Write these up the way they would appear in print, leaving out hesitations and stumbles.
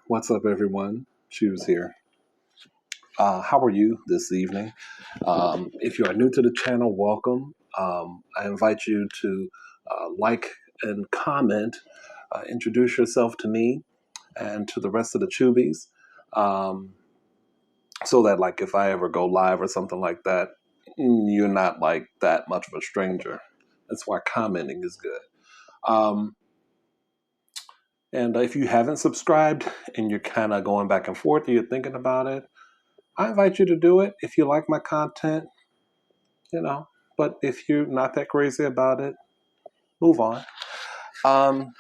What's up, everyone? Shoes here. How are you this evening? If you are new to the channel, welcome. I invite you to like and comment, introduce yourself to me and to the rest of the Chubies, um, so that, like, if I ever go live or something like that, you're not like that much of a stranger. That's why commenting is good. Um, and if you haven't subscribed and you're kind of going back and forth, or you're thinking about it, I invite you to do it if you like my content, you know. But if you're not that crazy about it, move on. Um,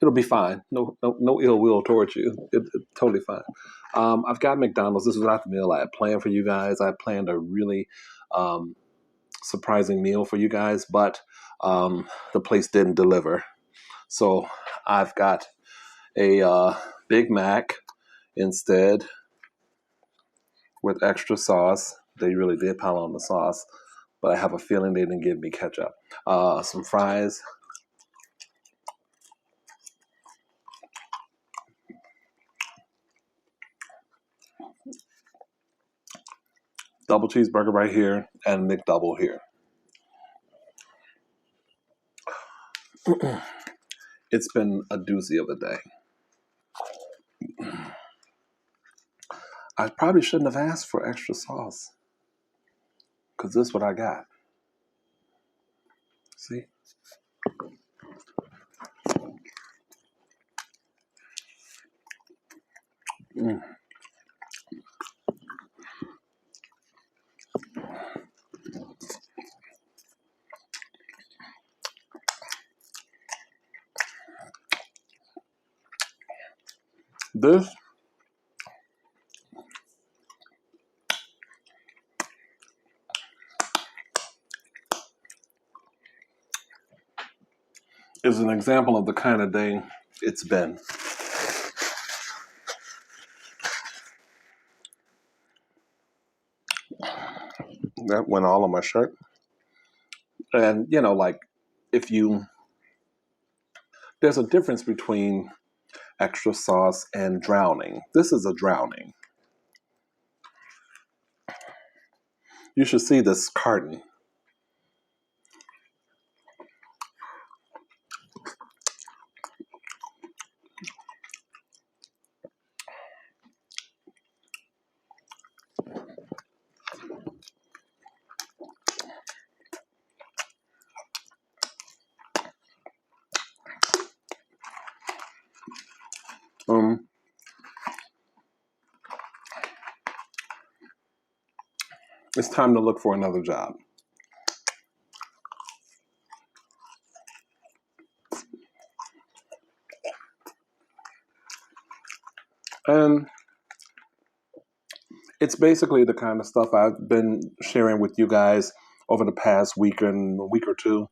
it'll be fine. No ill will towards you. It's totally fine. I've got McDonald's. This was not the meal I had planned for you guys. I planned a really um, surprising meal for you guys, but the place didn't deliver. So I've got a Big Mac instead with extra sauce. They really did pile on the sauce, but I have a feeling they didn't give me ketchup. Some fries, double cheeseburger right here, and McDouble here. It's been a doozy of a day. I probably shouldn't have asked for extra sauce, because this is what I got. See? Mm. This is an example of the kind of day it's been. That went all on my shirt. And, like, if you, there's a difference between extra sauce and drowning. This is a drowning. You should see this carton. Um, it's time to look for another job. And it's basically the kind of stuff I've been sharing with you guys over the past week or two.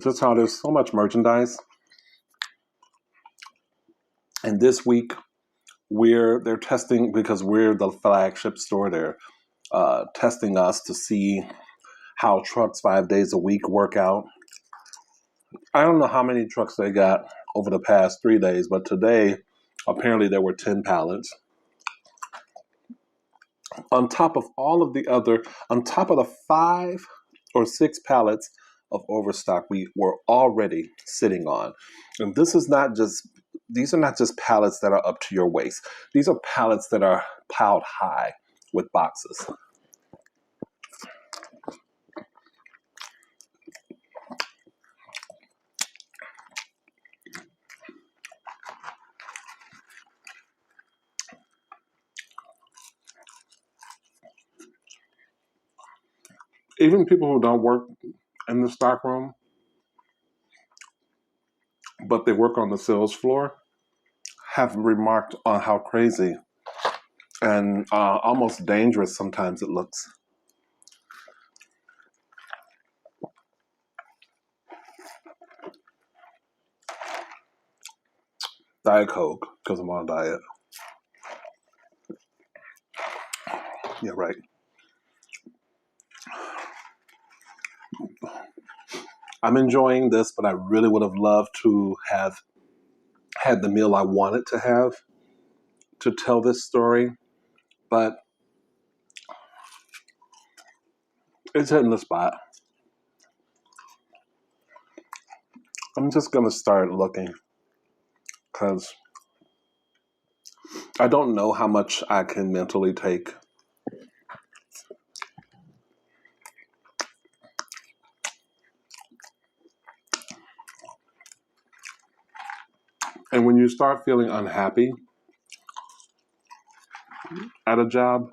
Just how there's so much merchandise. And this week, they're testing, because we're the flagship store. They're testing us to see how trucks 5 days a week work out. I don't know how many trucks they got over the past 3 days, but today, apparently there were 10 pallets. On top of on top of the 5 or 6 pallets of overstock we were already sitting on. And these are not just pallets that are up to your waist. These are pallets that are piled high with boxes. Even people who don't work in the stockroom, but they work on the sales floor, have remarked on how crazy and almost dangerous sometimes it looks. Diet Coke, because I'm on a diet. Yeah, right. I'm enjoying this, but I really would have loved to have had the meal I wanted to have to tell this story. But it's hitting the spot. I'm just going to start looking because I don't know how much I can mentally take. And when you start feeling unhappy at a job,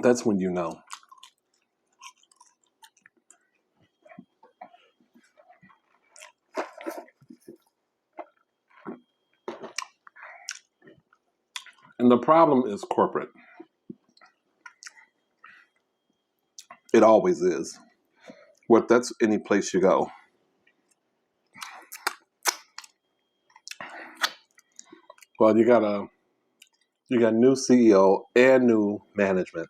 that's when you know. And the problem is corporate. It always is. What that's any place you go. Well, you got new CEO and new management.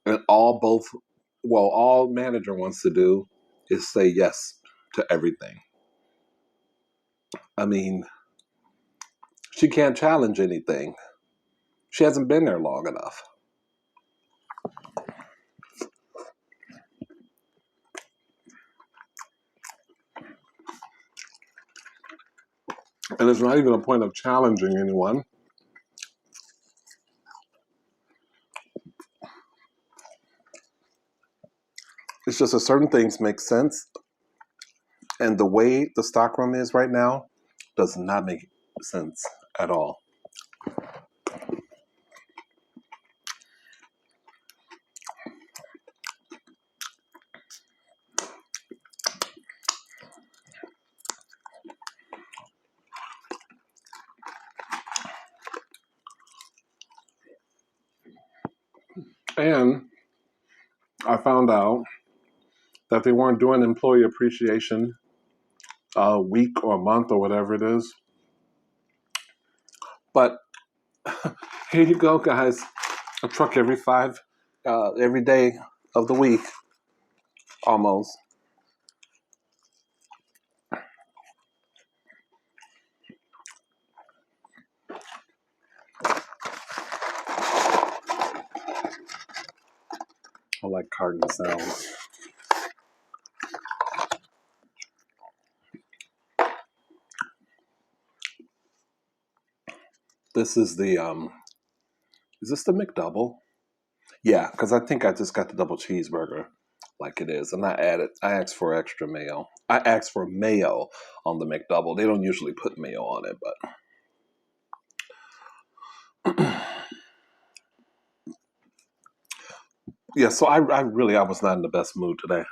And all manager wants to do is say yes to everything. I mean, she can't challenge anything. She hasn't been there long enough. And it's not even a point of challenging anyone. It's just that certain things make sense. And the way the stockroom is right now does not make sense at all. And I found out that they weren't doing employee appreciation a week or a month or whatever it is. But here you go, guys. A truck every day of the week, almost. I like carton sounds. This is is this the McDouble? Yeah, because I think I just got the double cheeseburger like it is. And I asked for extra mayo. I asked for mayo on the McDouble. They don't usually put mayo on it, but yeah, so I was not in the best mood today.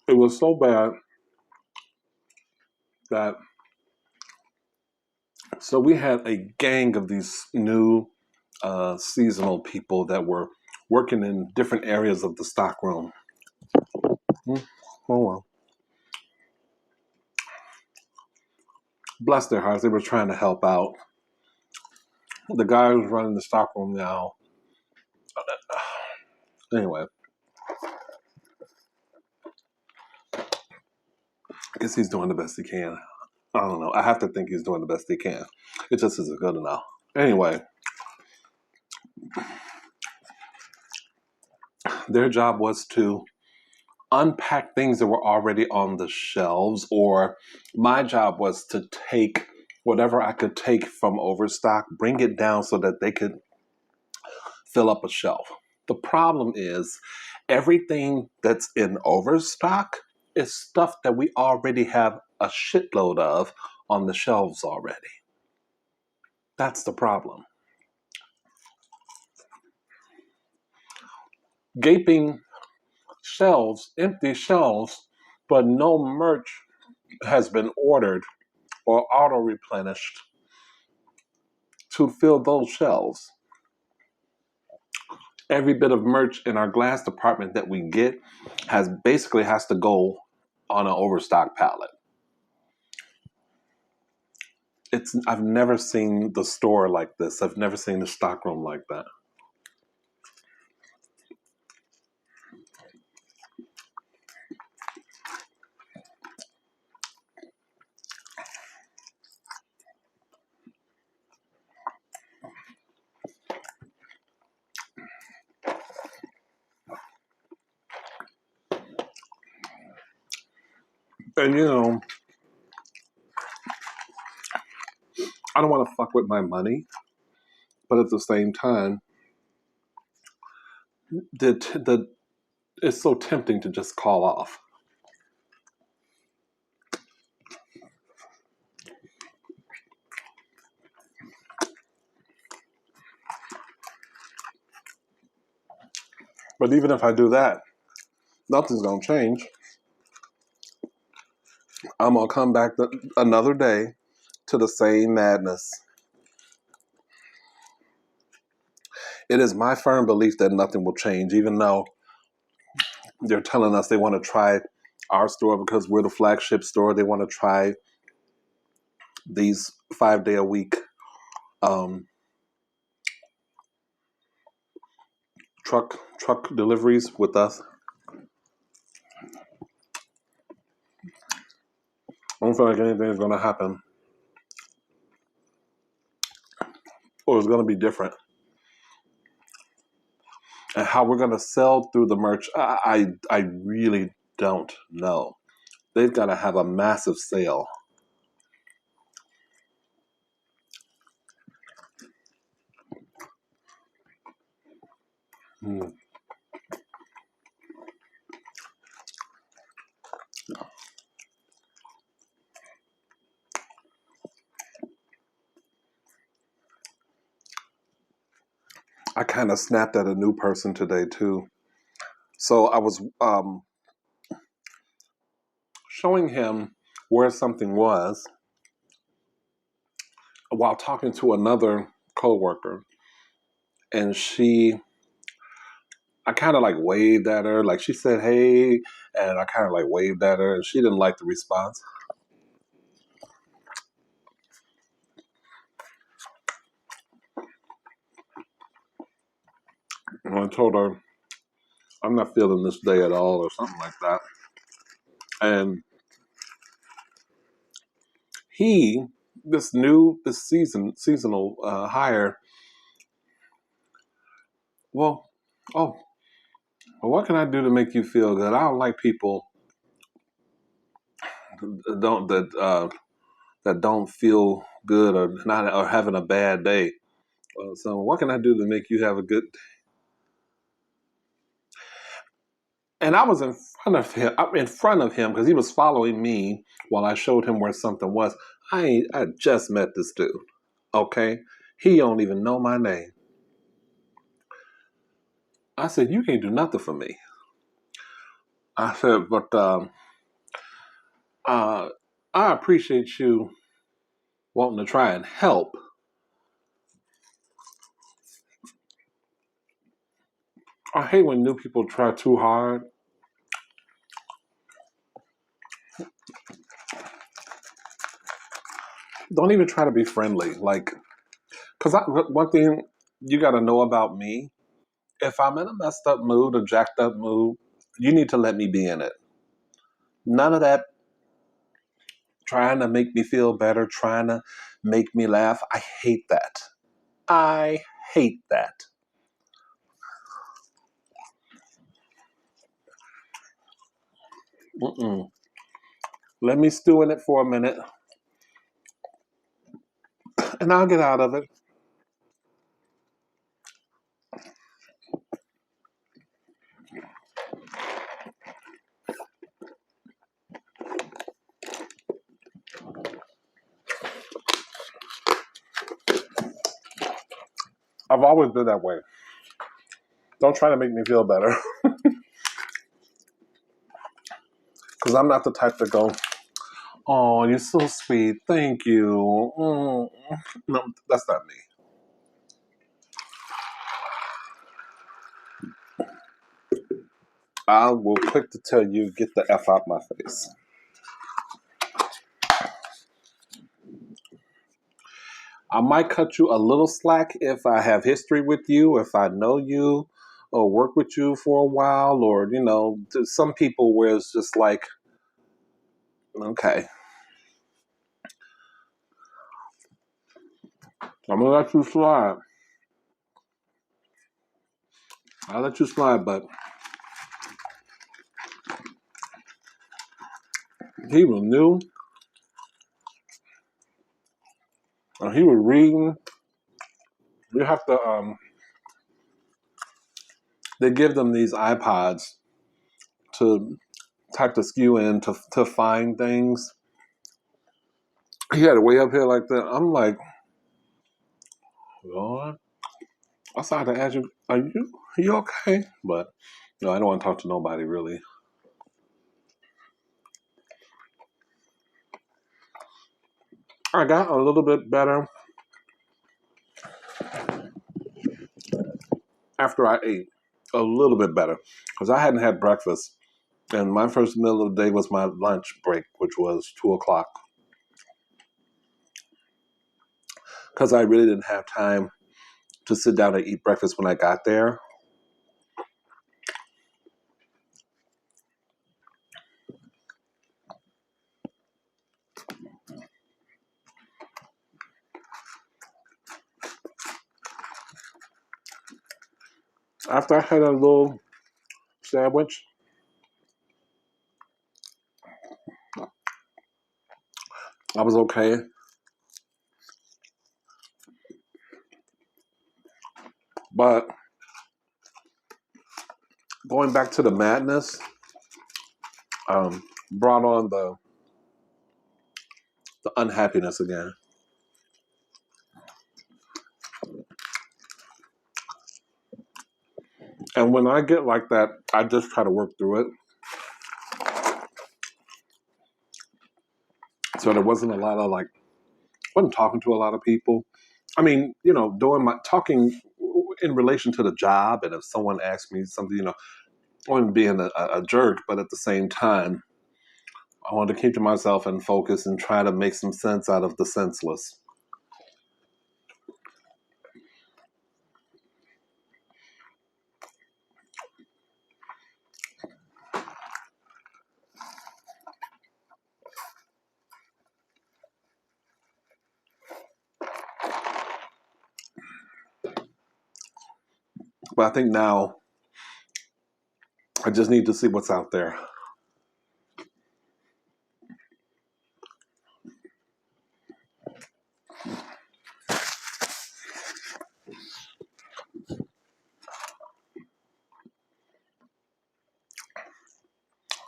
It was so bad that so we had a gang of these new seasonal people that were working in different areas of the stockroom. Oh well. Bless their hearts, they were trying to help out. The guy who's running the stockroom now. Anyway, I guess he's doing the best he can. I don't know. I have to think he's doing the best he can. It just isn't good enough. Anyway, their job was to unpack things that were already on the shelves, or my job was to take whatever I could take from overstock, bring it down so that they could fill up a shelf. The problem is everything that's in overstock is stuff that we already have a shitload of on the shelves already. That's the problem. Gaping shelves, empty shelves, but no merch has been ordered or auto replenished to fill those shelves. Every bit of merch in our glass department that we get has to go on an overstock pallet. I've never seen the store like this. I've never seen the stockroom like that. And I don't want to fuck with my money, but at the same time, it's so tempting to just call off. But even if I do that, nothing's gonna change. I'm gonna come back another day to the same madness. It is my firm belief that nothing will change, even though they're telling us they want to try our store because we're the flagship store. They want to try these 5-day a week truck deliveries with us. I don't feel like anything is going to happen or it's going to be different. And how we're going to sell through the merch, I really don't know. They've got to have a massive sale. I kind of snapped at a new person today too. So I was showing him where something was while talking to another coworker, and I kind of like waved at her, like she said, "Hey," and I kind of like waved at her, and she didn't like the response. And I told her, "I'm not feeling this day at all," or something like that. And he, this seasonal hire, well, oh, well, what can I do to make you feel good? I don't like people don't that don't feel good or not or having a bad day. So what can I do to make you have a good? And I was in front of him. I'm in front of him because he was following me while I showed him where something was. I just met this dude. Okay, he don't even know my name. I said, you can't do nothing for me. I said, but uh, I appreciate you wanting to try and help. I hate when new people try too hard. Don't even try to be friendly. Like, because one thing you got to know about me, if I'm in a messed up mood or jacked up mood, you need to let me be in it. None of that trying to make me feel better, trying to make me laugh. I hate that. I hate that. Mm-mm. Let me stew in it for a minute and I'll get out of it. I've always been that way. Don't try to make me feel better. Because I'm not the type to go, oh, you're so sweet. Thank you. Mm. No, that's not me. I will quick to tell you, get the F out my face. I might cut you a little slack if I have history with you, if I know you, or work with you for a while, or to some people where it's just like, okay, I'm gonna let you slide. I'll let you slide, but he was new, and he was reading. You have to. They give them these iPods to type the skew in to find things. He had it way up here like that. I'm like, Lord, I started to ask you, are you okay? But no, I don't want to talk to nobody really. I got a little bit better after I ate. A little bit better because I hadn't had breakfast, and my first meal of the day was my lunch break, which was 2 o'clock. Because I really didn't have time to sit down and eat breakfast when I got there. After I had a little sandwich, I was okay. But going back to the madness, brought on the unhappiness again. And when I get like that, I just try to work through it. So there wasn't a lot of like, wasn't talking to a lot of people. I mean, doing my talking in relation to the job, and if someone asked me something, I wasn't being a jerk, but at the same time, I wanted to keep to myself and focus and try to make some sense out of the senseless. But I think now I just need to see what's out there.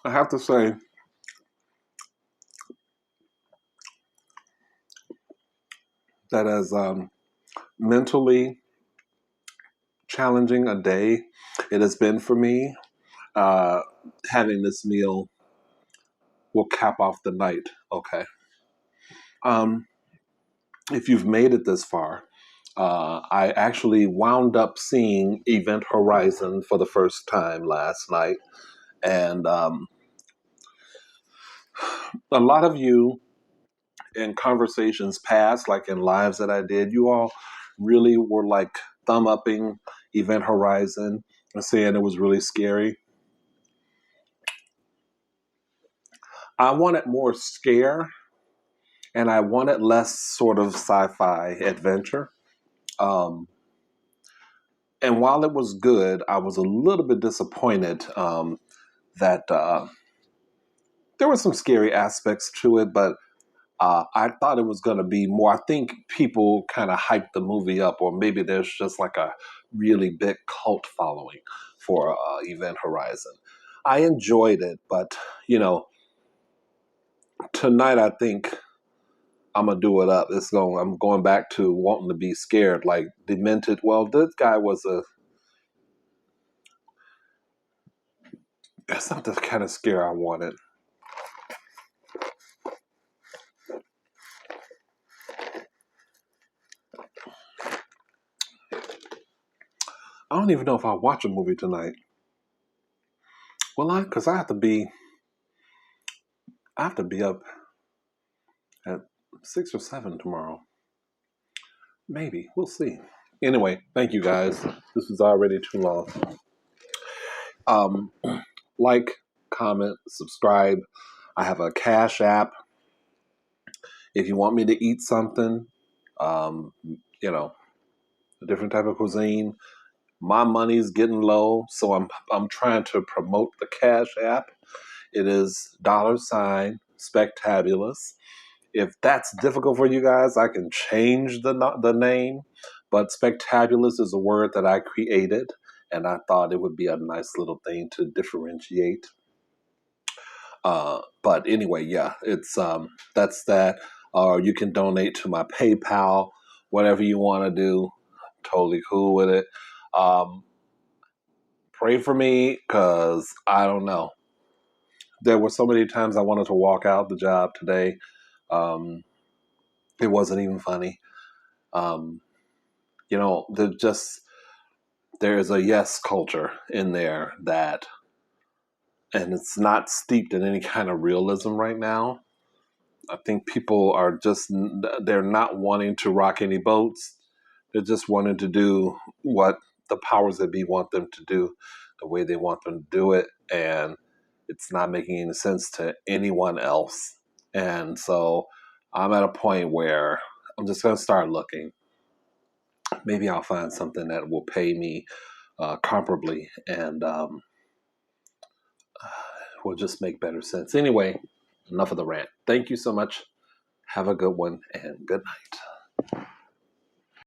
I have to say that as mentally challenging a day it has been for me, uh, having this meal will cap off the night. Okay. Um, if you've made it this far, I actually wound up seeing Event Horizon for the first time last night. And a lot of you in conversations past, like in lives that I did, you all really were like thumb upping Event Horizon and saying it was really scary. I wanted more scare and I wanted less sort of sci fi adventure. Um, and while it was good, I was a little bit disappointed that there were some scary aspects to it, but I thought it was going to be more. I think people kind of hyped the movie up, or maybe there's just like a really big cult following for Event Horizon. I enjoyed it, but you know, tonight I think I'm gonna do it up. I'm going back to wanting to be scared, like demented. Well, this guy was a. That's not the kind of scare I wanted. I don't even know if I'll watch a movie tonight. Well, because I have to be up at 6 or 7 tomorrow. Maybe. We'll see. Anyway, thank you guys. This is already too long. Um, like, comment, subscribe. I have a Cash App. If you want me to eat something, um, you know, a different type of cuisine, my money's getting low, so I'm trying to promote the Cash App. It is $ spectabulous. If that's difficult for you guys, I can change the name, but spectabulous is a word that I created, and I thought it would be a nice little thing to differentiate. But anyway, yeah, it's that's that. Or you can donate to my PayPal, whatever you want to do. Totally cool with it. Um, Pray for me because I don't know. There were so many times I wanted to walk out the job today. Um, it wasn't even funny. Um, there's a yes culture in there that, and it's not steeped in any kind of realism right now. I think people are they're not wanting to rock any boats. They're just wanting to do what the powers that be want them to do, the way they want them to do it. And it's not making any sense to anyone else. And so I'm at a point where I'm just going to start looking. Maybe I'll find something that will pay me comparably and will just make better sense. Anyway, enough of the rant. Thank you so much. Have a good one and good night.